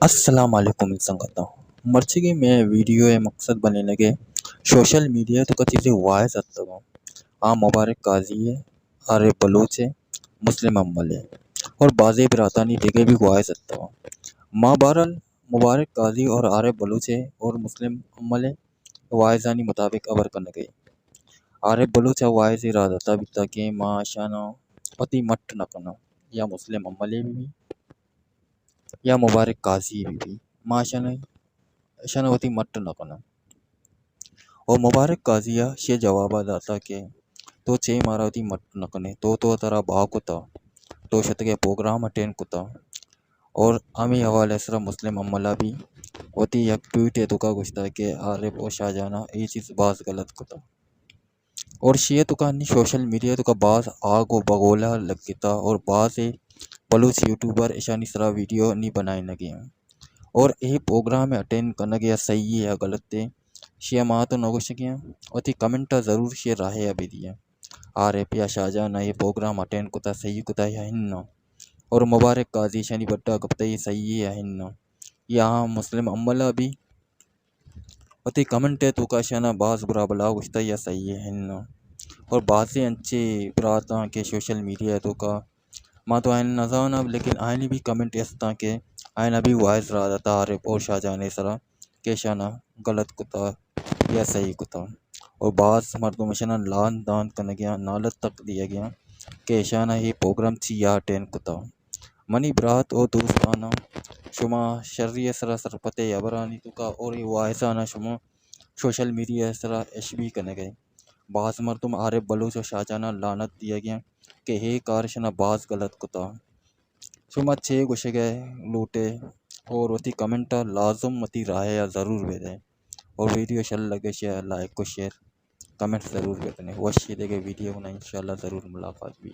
अस्सलाम वालेकुम संगत मर्चिಗೆ में वीडियो ए मकसद बने लगे सोशल मीडिया तो कती से वायस अत्तगा आ मुबारक काजी है आरे बलूच है मुस्लिम अम्मल है और बाज़े बरातानी देगे भी वायस अत्तगा माँ बहरल मुबारक काजी और आरे बलूच है और मुस्लिम अम्मल है वायसानी मुताबिक अबर करने गई आरे बलूच वायस इरादता बिता के माँ शाना अति मट न करना या मुस्लिम अम्मल भी या मुबारक काजी भी माँ शनवती मट्ट नकना और मुबारक काजिया शे जवाब दाता के तो चे मारावती मट्ट नकने तो तरा बा कुता तो शतके प्रोग्राम अटेंड कुता और आमी हवाले सरा मुस्लिम अम्मला भी वती एक ट्वीट है तुका गुश्ता के आरिफ और शाहजाना ये चीज़ बास गलत कुता और शे तुका नी सोशल मीडिया तुका बास आग और बगोला लगता और बास पलूस यूट्यूबर ईशानी सरा वीडियो नी बनाए लगे और ये प्रोग्राम अटेंड करने गया सही है या गलत है शेयर माँ तो नगोश गया और कमेंट ज़रूर शेयर रहे अभी दिया आरे पिया शाहजहां ये प्रोग्राम अटेंड कुता सही कुता या हिन्ना और मुबारक काजी शनि बट्टा कपता ये सही है या हिन्ना यहाँ मुस्लिम अम्मला भी और कमेंट है तो का शाना बास बुरा बला गुश्ता या सही है हिन्ना और बासे अच्छे बराता के सोशल मीडिया तो का माँ तो आयन नजान अब लेकिन आयन भी कमेंट इस्ता के आयन अभी वायस रहा था आरिफ और शाहजहां सरा के शाना गलत कुता या सही कुता और बास मर्दों में शाना लान दान करने गया नालत तक दिया गया के शाना ये प्रोग्राम थी या टेन कुता मनी ब्रात और दोस्ताना शुमा शर्रिय सरा सरपते यबरानी तुका और ये वायसाना शुमा सोशल मीडिया सरा एशबी करने गए बास मर्दों आरिफ बलूच और शाहजहां लानत दिया गया के हे कारशना बास गलत कुता शुमा छे गुशे गए लूटे और वती कमेंट लाजम मती राय या ज़रूर भेजें और वीडियो चल लगे शेयर लाइक को शेयर कमेंट ज़रूर करने वशी देगे वीडियो ना इंशाल्लाह ज़रूर मुलाकात भी